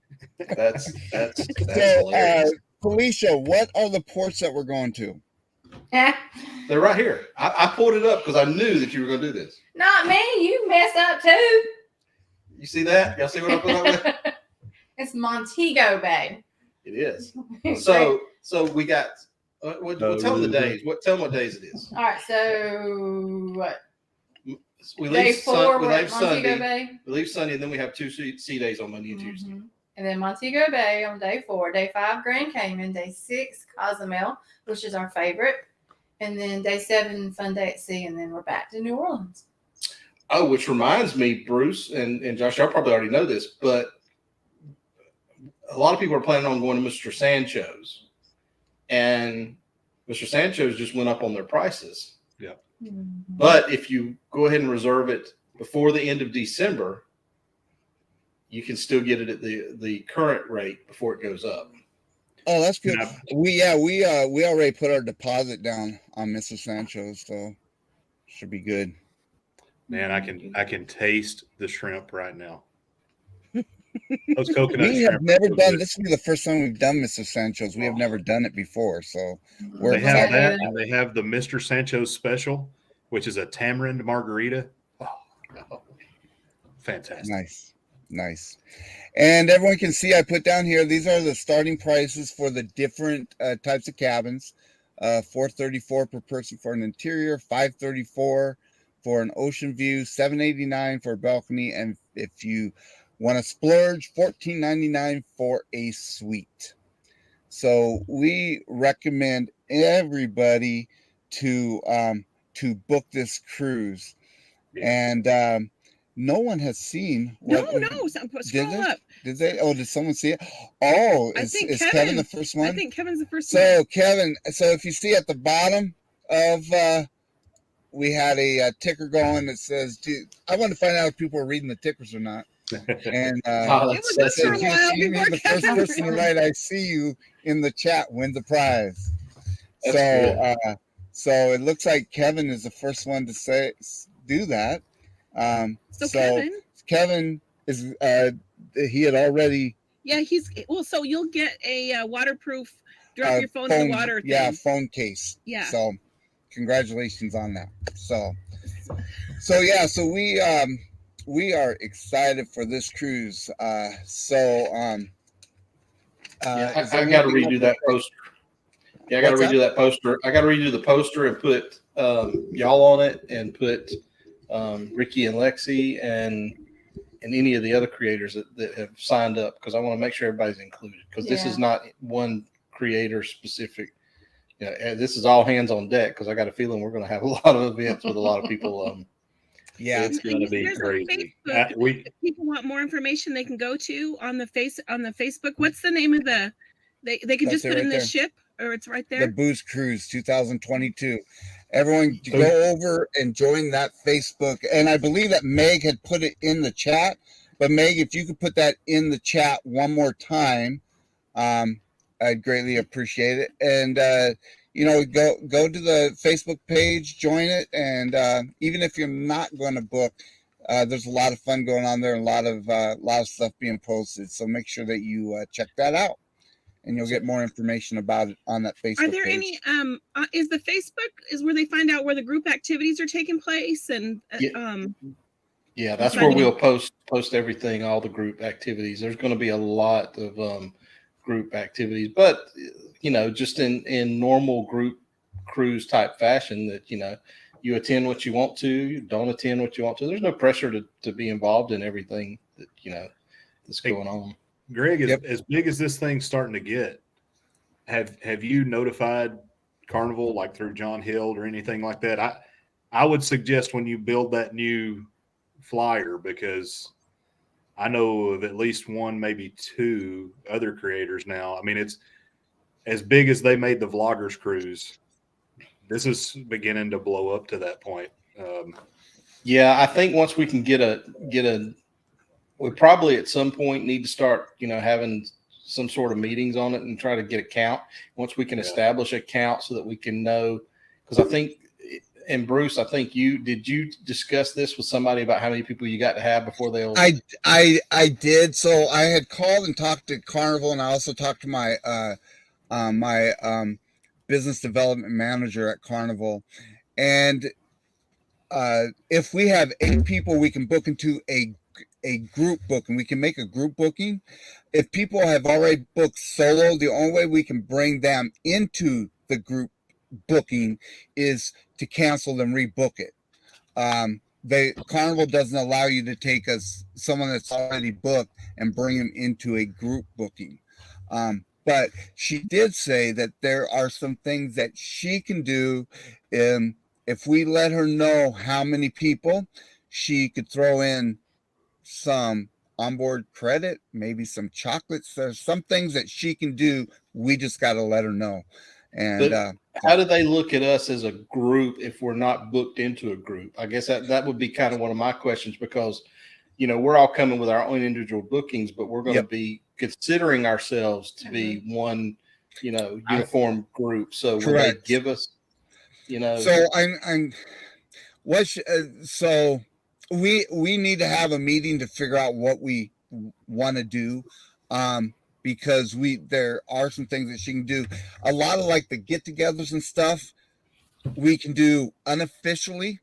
C: that's
A: So,
C: hilarious.
A: Felicia, what are the ports that we're going to?
C: They're right here. I pulled it up because I knew that you were going to do this.
D: Not me. You messed up too.
C: You see that? Y'all see what I put up with?
D: It's Montego Bay.
C: It is. So we got. Tell them the days. Tell them what days it is.
D: All right. So what?
C: We
D: Day
C: leave,
D: 4
C: we
D: we're
C: leave
D: at Montego
C: Sunday.
D: Bay.
C: We leave Sunday, and then we have 2 sea days on Monday and Tuesday.
D: Mhm. And then Montego Bay on day 4. Day 5, Grand Cayman. Day 6, Cozumel, which is our favorite. And then day 7, Fun Day at Sea. And then we're back to New Orleans.
C: Oh, which reminds me, Bruce and Josh, y'all probably already know this, but a lot of people are planning on going to Mr. Sancho's, and Mr. Sancho's just went up on their prices. But if you go ahead and reserve it before the end of December, you can still get it at the current rate before it goes up.
A: Oh, that's good.
E: And
A: We already put our deposit down on Mrs. Sancho's, so should be good.
E: Man, I can taste the shrimp right now. Those coconut
A: We
E: shrimp.
A: have never
E: are so
A: done.
E: good.
A: This will be the first time we've done Mrs. Sancho's. We have
E: Oh.
A: never done it before, so we're
E: They have
A: excited.
E: that, and they have the Mr. Sancho's special, which is a tamarind margarita. Oh, fantastic.
A: Nice. And everyone can see I put down here, these are the starting prices for the different types of cabins. $434 per person for an interior, $534 for an ocean view, $789 for a balcony, and if you want to splurge, $14.99 for a suite. So we recommend everybody to book this cruise.
E: Yeah.
A: And no one has seen what
B: No, scroll up.
A: did they? Oh, did someone see it? Oh,
B: I
A: is
B: think
A: Kevin
B: Kevin-
A: the first one?
B: I think Kevin's the first one.
A: So Kevin, so if you see at the bottom of we had a ticker going that says, dude, I want to find out if people are reading the tickers or not. And
C: Oh,
B: It was
C: that's
B: just for a
A: if you
B: while
A: see me,
B: before
A: the first
B: Kevin
A: person to write, I see you in the chat, wins a prize.
C: That's
A: So it looks like Kevin is the first one to do that.
B: So
A: Kevin is he had already
B: so you'll get a waterproof drop your phone in the water thing.
A: Yeah, phone case.
B: Yeah.
A: So congratulations on that. So we are excited for this cruise.
C: I
A: is there
C: got to
A: anything
C: redo
A: else?
C: that poster. Yeah, I got to
A: What's
C: redo that poster. I got to redo the poster and put y'all on it, and put Ricky and Lexi and any of the other creators that have signed up, because I want to make sure everybody's included, because this is not one creator specific. This is all hands on deck, because I got a feeling we're going to have a lot of events with a lot of people.
A: Yeah,
E: It's going to be
B: There's a
E: crazy.
B: Facebook, if people want more information, they can go to on the Facebook. What's the name of the? They can
A: That's
B: just
A: it
B: put
A: right
B: in the
A: there.
B: ship, or it's right
A: the
B: there.
A: Booze Cruise 2022. Everyone
E: So-
A: go over and join that Facebook. And I believe that Meg had put it in the chat. But Meg, if you could put that in the chat one more time, I'd greatly appreciate it. And go to the Facebook page, join it, and even if you're not going to book, there's a lot of fun going on there, and a lot of stuff being posted. So make sure that you check that out, and you'll get more information about it on that Facebook
B: Are there
A: page.
B: any? Is the Facebook is where they find out where the group activities are taking place, and
C: Yeah, that's
B: Exciting.
C: where we'll post everything, all the group activities. There's going to be a lot of group activities, but just in normal group cruise type fashion, that you attend what you want to, you don't attend what you want to. There's no pressure to be involved in everything that that's going on.
E: Greg,
A: Yep.
E: as big as this thing's starting to get, have you notified Carnival, like through John Hill or anything like that? I would suggest when you build that new flyer, because I know of at least one, maybe two other creators now. I mean, it's as big as they made the Vloggers Cruise. This is beginning to blow up to that point.
C: Yeah, I think once we can get a, we probably at some point need to start, having some sort of meetings on it and try to get a count. Once we can establish a count so that we can know, because I think, and Bruce, I think did you discuss this with somebody about how many people you got to have before they'll?
A: I did. So I had called and talked to Carnival, and I also talked to my business development manager at Carnival, and if we have 8 people, we can book into a group booking. We can make a group booking. If people have already booked solo, the only way we can bring them into the group booking is to cancel and rebook it. Carnival doesn't allow you to take someone that's already booked and bring them into a group booking. But she did say that there are some things that she can do. If we let her know how many people, she could throw in some onboard credit, maybe some chocolates. There's some things that she can do. We just got to let her know. And
C: how do they look at us as a group if we're not booked into a group? I guess that would be kind of one of my questions, because we're all coming with our own individual bookings, but we're going to be considering ourselves to be one uniform group. So when
A: Correct.
C: they give us,
A: So I'm so we need to have a meeting to figure out what we want to do, because there are some things that she can do. A lot of like the get-togethers and stuff we can do unofficially,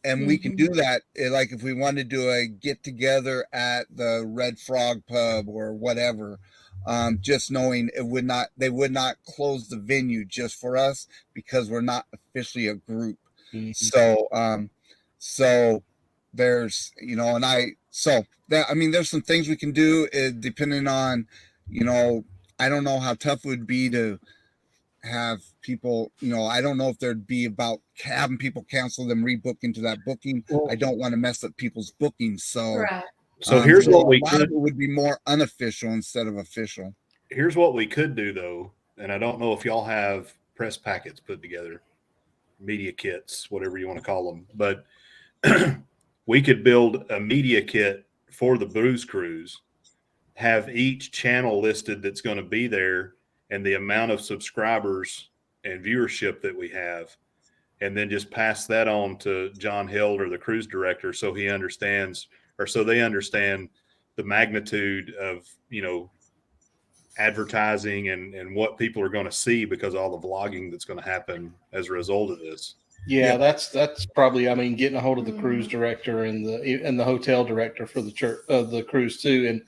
A: and we can do that like if we want to do a get-together at the Red Frog Pub or whatever. Just knowing they would not close the venue just for us because we're not officially a group. So there's, there's some things we can do depending on, I don't know how tough it would be to have people, I don't know if there'd be about having people cancel them, rebook into that booking. I don't want to mess up people's bookings. So,
D: Right.
E: So here's what we
A: could. It would be more unofficial instead of official.
E: Here's what we could do though, and I don't know if y'all have press packets put together, media kits, whatever you want to call them, but we could build a media kit for the Booze Cruise, have each channel listed that's going to be there and the amount of subscribers and viewership that we have, and then just pass that on to John Hild or the cruise director so he understands, or so they understand the magnitude of, advertising and what people are going to see because of all the vlogging that's going to happen as a result of this.
C: Yeah, that's probably, getting a hold of the cruise director and the hotel director for the church of the cruise too.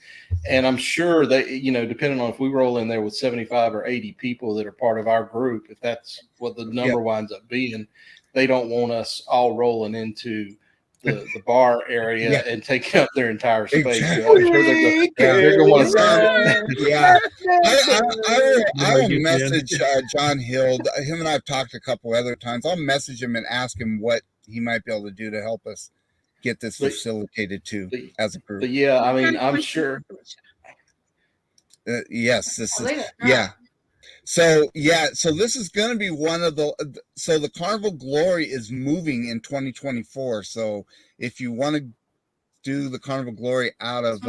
C: And I'm sure that, depending on if we roll in there with 75 or 80 people that are part of our group, if that's what the number winds up being, they don't want us all rolling into the bar area and taking up their entire space.
A: Exactly.
C: I'm sure they're going to want to.
A: Yeah. I will message John Hild. Him and I have talked a couple other times. I'll message him and ask him what he might be able to do to help us get this facilitated too as a group.
C: But yeah, I'm sure.
A: Yes, this is So this is going to be one of the Carnival Glory is moving in 2024. So if you want to do the Carnival Glory out of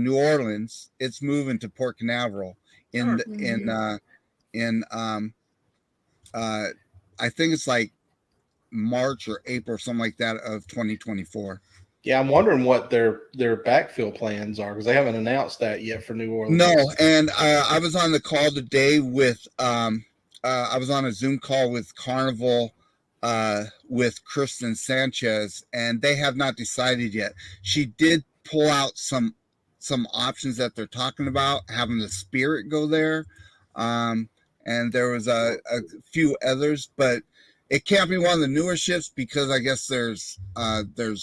A: New Orleans, it's moving to Port Canaveral I think it's like March or April, something like that of 2024.
C: Yeah, I'm wondering what their backfill plans are because they haven't announced that yet for New Orleans.
A: No, and I was on the call today with I was on a Zoom call with Carnival with Kristen Sanchez, and they have not decided yet. She did pull out some options that they're talking about, having the Spirit go there, and there was a few others, but it can't be one of the newer ships because I guess there's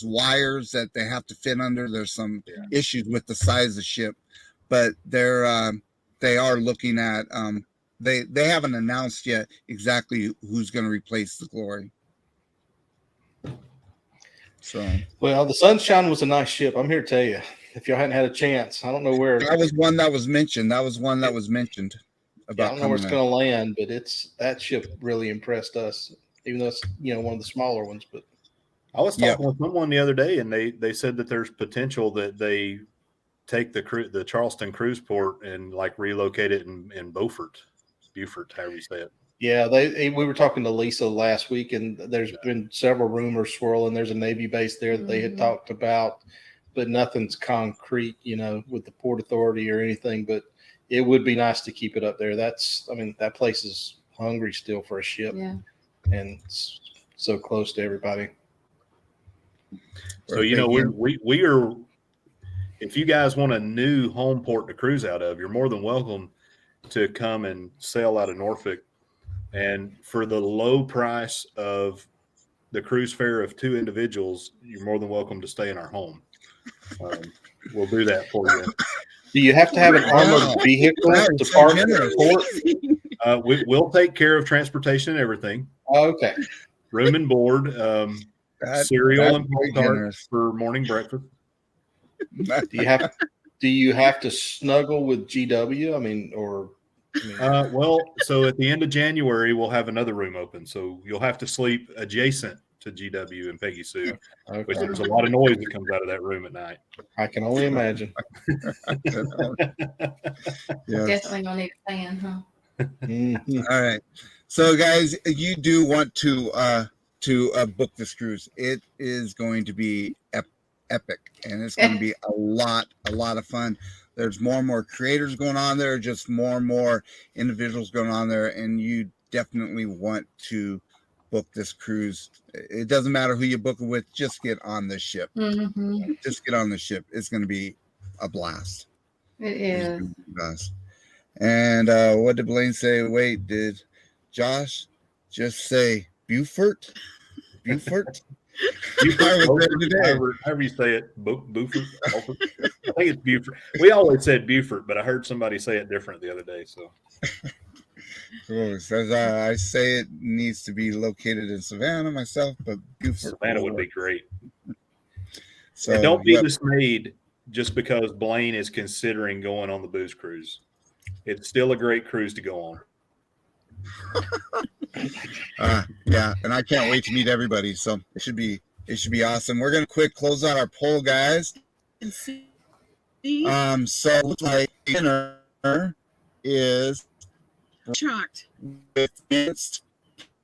A: wires that they have to fit under. There's some issues with the size of the ship, but they are looking at they haven't announced yet exactly who's going to replace the Glory. So
C: the Sunshine was a nice ship. I'm here to tell you, if y'all hadn't had a chance, I don't know where
A: that was one that was mentioned. About
C: I don't know where it's going to land, but that ship really impressed us. Even though it's one of the smaller ones, but
E: I was talking with someone the other day, and they said that there's potential that they take the Charleston cruise port and like relocate it in Beaufort, however you say it.
C: Yeah, we were talking to Lisa last week, and there's been several rumors swirling. There's a Navy base there that they had talked about, but nothing's concrete, with the Port Authority or anything. But it would be nice to keep it up there. That place is hungry still for a ship.
D: Yeah.
C: And so close to everybody.
E: So, we are, if you guys want a new home port to cruise out of, you're more than welcome to come and sail out of Norfolk. And for the low price of the cruise fare of 2 individuals, you're more than welcome to stay in our home. We'll do that for you.
C: Do you have to have an armored vehicle to park at the port?
E: We'll take care of transportation and everything.
C: Okay.
E: Room and board, cereal and Pop-Tarts for morning breakfast.
C: Do you have to snuggle with GW?
E: So at the end of January, we'll have another room open. So you'll have to sleep adjacent to GW and Peggy Sue, which
C: Okay.
E: there's a lot of noise that comes out of that room at night.
C: I can only imagine.
A: Yes.
D: Definitely gonna need a fan, huh?
C: Mhm.
A: All right. So guys, you do want to book this cruise. It is going to be epic, and it's going to be a lot of fun. There's more and more creators going on there, just more and more individuals going on there, and you definitely want to book this cruise. It doesn't matter who you book it with, just get on the ship.
D: Mm-hmm.
A: Just get on the ship. It's going to be a blast.
D: It
A: It's
D: is.
A: gonna be a blast. And what did Blaine say? Wait, did Josh just say Beaufort? Beaufort?
E: However you say it, Beaufort. I think it's Beaufort. We always said Beaufort, but I heard somebody say it different the other day. So
A: Cool. Says I say it needs to be located in Savannah myself, but Beaufort.
E: Savannah would be great.
A: So
E: And don't be
A: yep.
E: dismayed just because Blaine is considering going on the booze cruise. It's still a great cruise to go on.
A: Yeah, and I can't wait to meet everybody. So it should be awesome. We're gonna quick close out our poll, guys.
B: And see,
A: So it looks like dinner is
B: shocked.
A: it's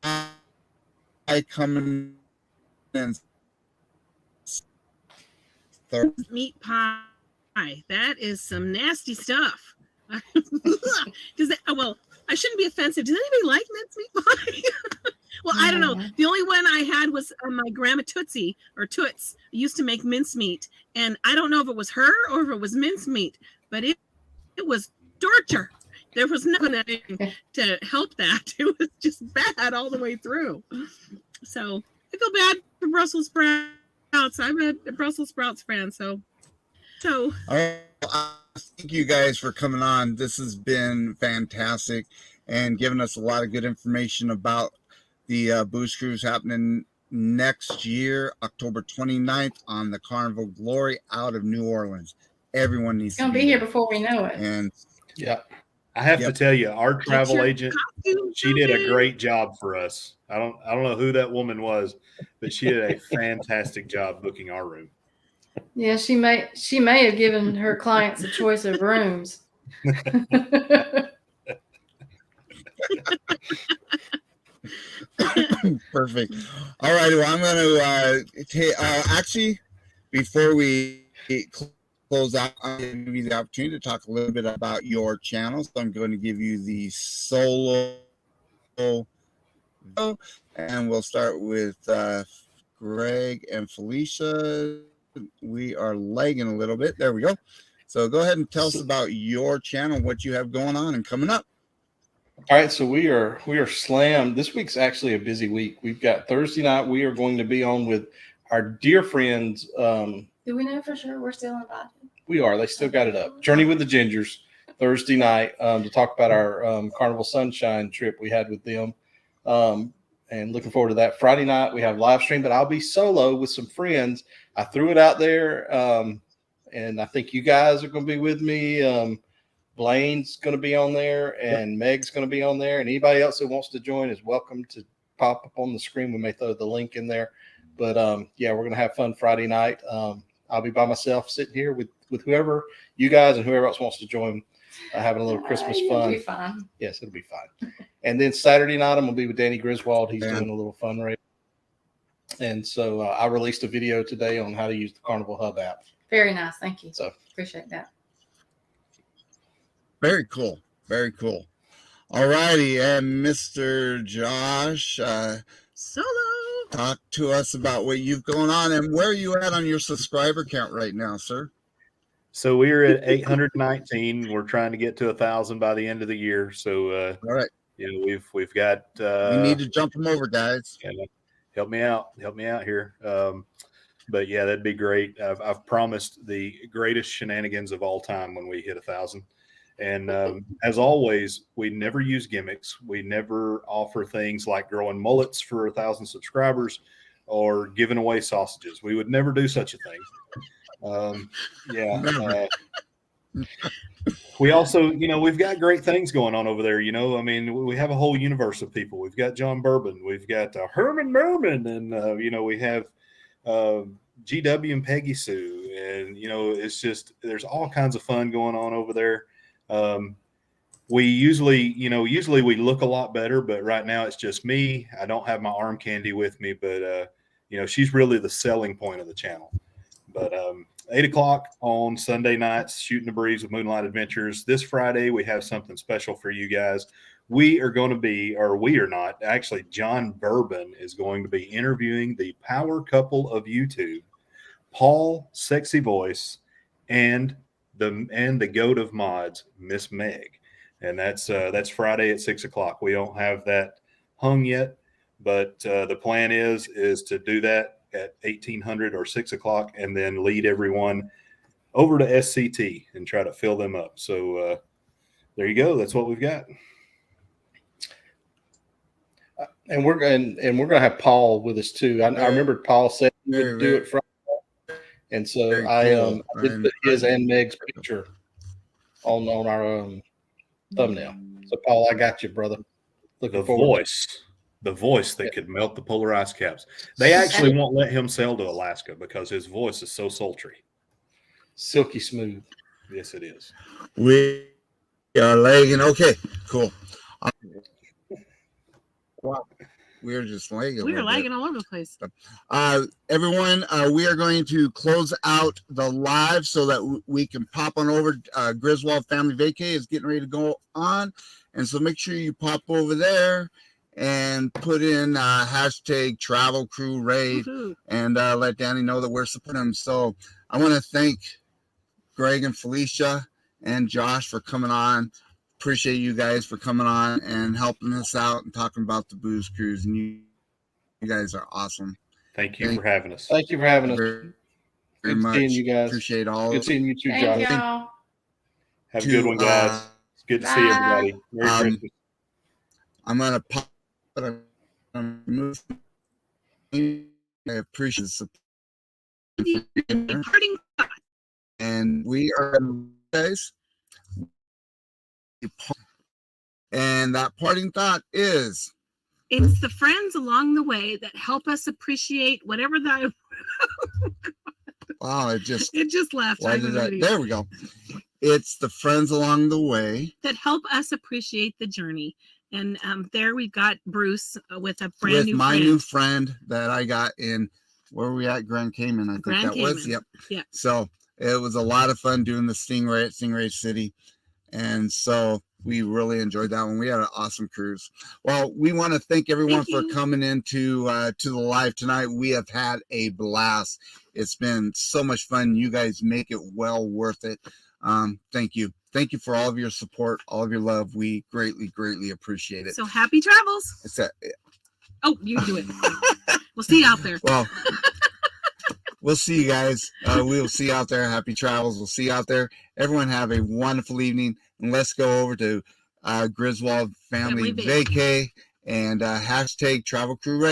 A: I coming in third.
B: Meat pie. That is some nasty stuff. Does that? Well, I shouldn't be offensive. Does anybody like mincemeat pie? Well, I don't know.
D: No.
B: The only one I had was my grandma Tootsie or Toots used to make mincemeat, and I don't know if it was her or if it was mincemeat, but it was torture. There was nothing to help that. It was just bad all the way through. So I feel bad for Brussels sprouts. I'm a Brussels sprouts fan, so.
A: All right. Thank you guys for coming on. This has been fantastic and giving us a lot of good information about the booze cruise happening next year, October 29th on the Carnival Glory out of New Orleans. Everyone needs
D: It's gonna
A: to
D: be here
A: there.
D: before we know it.
A: And
C: Yeah.
E: I have to
A: Yep.
E: tell you, our travel
B: your
E: agent,
B: costume,
E: she did a
B: Sylvia.
E: great job for us. I don't know who that woman was, but she did a fantastic job booking our room.
D: Yeah, she may have given her clients a choice of rooms.
A: perfect. All right. Well, I'm going to actually, before we close out, I'm going to give you the opportunity to talk a little bit about your channel. So I'm going to give you the solo, and we'll start with Greg and Felicia. We are lagging a little bit. There we go. So go ahead and tell us about your channel, what you have going on and coming up.
C: All right, so we are slammed. This week's actually a busy week. We've got Thursday night. We are going to be on with our dear friends.
D: Do we know for sure we're still invited?
C: We are. They still got it up. Journey with the Gingers Thursday night to talk about our Carnival Sunshine trip we had with them. And looking forward to that. Friday night we have live stream, but I'll be solo with some friends. I threw it out there, and I think you guys are going to be with me. Blaine's going to be on there, and Meg's going to be on there, and anybody else who wants to join is welcome to pop up on the screen. We may throw the link in there, but yeah, we're going to have fun Friday night. I'll be by myself sitting here with whoever you guys and whoever else wants to join, having a little Christmas
D: It'll
C: fun.
D: be fine.
C: Yes, it'll be fine. And then Saturday night, I'm going to be with Danny Griswold. He's doing a little fundraiser. And so I released a video today on how to use the Carnival Hub app.
D: Very nice. Thank you.
C: So
D: Appreciate that.
A: Very cool. Very cool. All righty. And Mr. Josh,
B: Solo.
A: talk to us about what you've going on and where are you at on your subscriber count right now, sir?
E: So we're at 819. We're trying to get to 1,000 by the end of the year. So
A: All right.
E: we've got.
A: We need to jump them over, guys.
E: Yeah, help me out here. But yeah, that'd be great. I've promised the greatest shenanigans of all time when we hit 1,000. And as always, we never use gimmicks. We never offer things like growing mullets for 1,000 subscribers or giving away sausages. We would never do such a thing. we also, we've got great things going on over there. I mean, we have a whole universe of people. We've got John Bourbon, we've got Herman Merman, and we have GW and Peggy Sue, and it's just there's all kinds of fun going on over there. We usually we look a lot better, but right now it's just me. I don't have my arm candy with me, but she's really the selling point of the channel. But 8 o'clock on Sunday nights, Shooting the Breeze with Moonlight Adventures. This Friday, we have something special for you guys. We are going to be, or we are not, actually, John Bourbon is going to be interviewing the power couple of YouTube, Paul Sexy Voice, and the goat of mods, Miss Meg. And that's Friday at 6 o'clock. We don't have that hung yet, but the plan is to do that at 1800 or 6 o'clock, and then lead everyone over to SCT and try to fill them up. So there you go. That's what we've got.
C: And we're going to have Paul with us too. I remember Paul said he would do it Friday, and so I did put his and Meg's picture on our thumbnail. So Paul, I got you, brother. Looking forward.
E: The voice that could melt the polar ice caps. They actually won't let him sail to Alaska because his voice is so sultry.
C: Silky smooth.
E: Yes, it is.
A: We are lagging. Okay, cool. Wow. We're just lagging.
B: We were lagging all over the place.
A: Everyone, we are going to close out the live so that we can pop on over. Griswold Family Vacay is getting ready to go on. And so make sure you pop over there and put in hashtag travel crew raid and let Danny know that we're supporting him. So I want to thank Greg and Felicia and Josh for coming on. Appreciate you guys for coming on and helping us out and talking about the Booze Cruise. And you guys are awesome.
E: Thank you for having us.
C: Thank you for having us.
A: Very much.
C: Seeing you guys.
A: Appreciate all.
C: Good seeing you too,
D: Thank
C: Josh.
D: y'all.
E: Have a good one, guys. It's good to see everybody. Merry Christmas.
A: I'm gonna pop. But I appreciate the
B: Parting thought.
A: and we are guys. And that parting thought is
B: It's the friends along the way that help us appreciate whatever that.
A: wow, it just
B: left.
A: There we go. It's the friends along the way
B: that help us appreciate the journey. And there we've got Bruce with a
A: with my new friend that I got in where were we at Grand Cayman, I think
B: Grand
A: that
B: Cayman.
A: was. Yep.
B: Yeah.
A: So it was a lot of fun doing the Stingray at Stingray City. And so we really enjoyed that one. We had an awesome cruise. Well, we want to thank everyone for coming into to the live tonight. We have had a blast. It's been so much fun. You guys make it well worth it. Thank you. Thank you for all of your support, all of your love. We greatly, greatly appreciate it.
B: So happy travels.
A: It's a,
B: Oh, you do it. We'll see you out there.
A: well, we'll see you guys. We'll see you out there. Happy travels. We'll see you out there. Everyone have a wonderful evening. And let's go over to Griswold Family Vacay and hashtag Travel Crew Raid.